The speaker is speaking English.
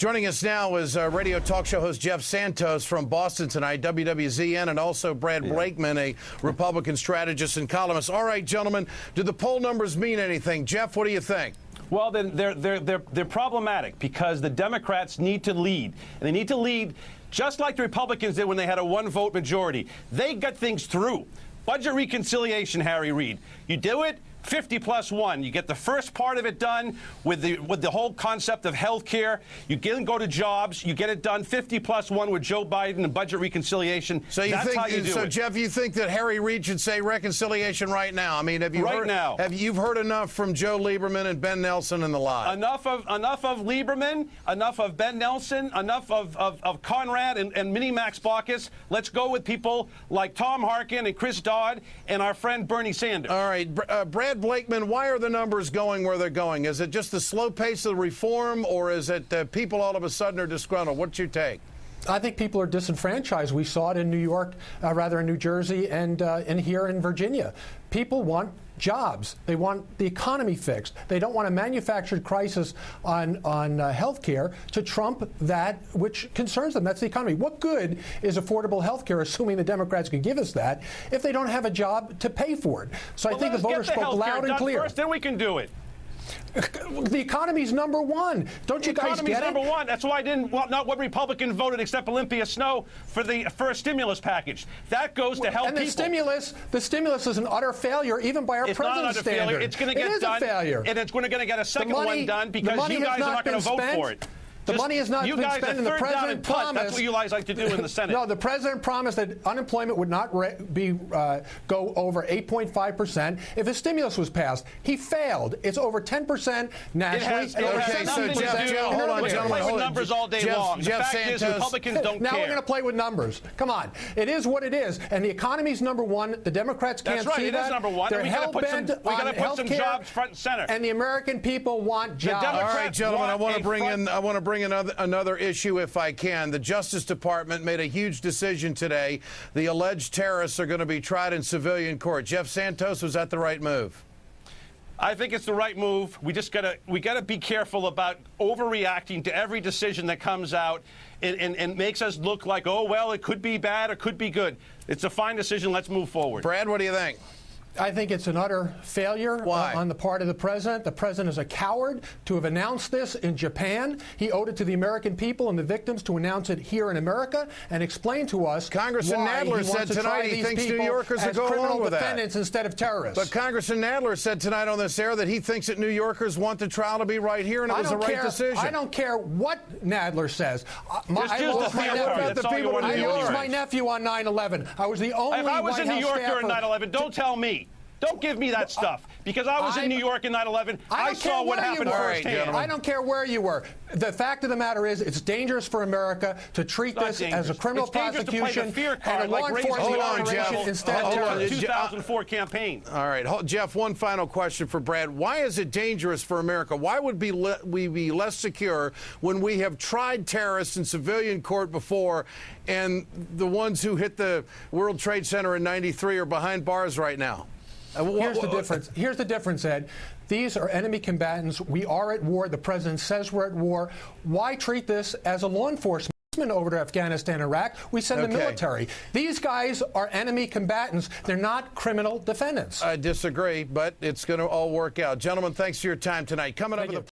Joining us now is radio talk show host Jeff Santos from Boston tonight, WWZN, and also Brad Blakeman, a Republican strategist and columnist. All right, gentlemen, do the poll numbers mean anything? Jeff, what do you think? Well, then they're problematic because the Democrats need to lead. And they need to lead just like the Republicans did when they had a one-vote majority. They got things through. Budget reconciliation, Harry Reid. You do it, 50+1. You get the first part of it done with the whole concept of health care. You go to jobs. You get it done 50+1 with Joe Biden and budget reconciliation. So That's how you do it. Jeff, you think that Harry Reid should say reconciliation right now? I mean, have you heard enough from Joe Lieberman and Ben Nelson and the lot? Enough of Lieberman, enough of Ben Nelson, enough of Conrad and Mini Max Baucus. Let's go with people like Tom Harkin and Chris Dodd and our friend Bernie Sanders. All right, Brad Blakeman, why are the numbers going where they're going? Is it just the slow pace of reform, or is it people all of a sudden are disgruntled? What's your take? I think people are disenfranchised. We saw it in New York, in New Jersey, and here in Virginia. People want jobs. They want the economy fixed. They don't want a manufactured crisis on health care to trump that which concerns them. That's the economy. What good is affordable health care, assuming the Democrats can give us that, if they don't have a job to pay for it? So I think the voters spoke loud and clear. First, then we can do it. The economy's number one. Don't you guys get it? The economy's number one. That's why not what Republican voted except Olympia Snow for the first stimulus package. That goes to help people. And the stimulus is an utter failure, even by our president's standard. It's going to get done. It is a failure. And it's going to get a second one done because you guys are not going to vote for it. The money has not been spent, and the president promised. That's what you guys like to do in the Senate. No, the president promised that unemployment would not go over 8.5% if a stimulus was passed. He failed. It's over 10% nationally. Hold on, gentlemen. Play with numbers all day long. The fact is, Republicans don't care. Now we're going to play with numbers. Come on, it is what it is, and the economy's number one. The Democrats can't see that. That's right. It is number one. They're hell-bent on we got to put some jobs front and center. And the American people want jobs. All right, gentlemen. I want to bring another issue if I can. The Justice Department made a huge decision today. The alleged terrorists are going to be tried in civilian court. Jeff Santos, was that the right move? I think it's the right move. We gotta be careful about overreacting to every decision that comes out and makes us look like, oh well, it could be bad or could be good. It's a fine decision. Let's move forward. Brad, what do you think? I think it's an utter failure on the part of the president. The president is a coward to have announced this in Japan. He owed it to the American people and the victims to announce it here in America and explain to us Congressman Nadler said tonight he thinks New Yorkers would go along with that. Defendants instead of terrorists. But Congressman Nadler said tonight on this air that he thinks that New Yorkers want the trial to be right here, and it was the right decision. I don't care what Nadler says. I lost my nephew on 9/11. I was the only If I was in New York during 9/11, don't tell me. Don't give me that stuff, because I was in New York in 9/11. I saw what happened firsthand. I don't care where you were. The fact of the matter is, it's dangerous for America to treat this as a criminal prosecution and a law enforcement operation instead of terrorism. 2004 campaign. All right, Jeff, one final question for Brad. Why is it dangerous for America? Why would we be less secure when we have tried terrorists in civilian court before, and the ones who hit the World Trade Center in '93 are behind bars right now? Here's the difference. Here's the difference, Ed. These are enemy combatants. We are at war. The president says we're at war. Why treat this as a law enforcement over to Afghanistan and Iraq? We send the military. These guys are enemy combatants. They're not criminal defendants. I disagree, but it's going to all work out. Gentlemen, thanks for your time tonight. Coming up with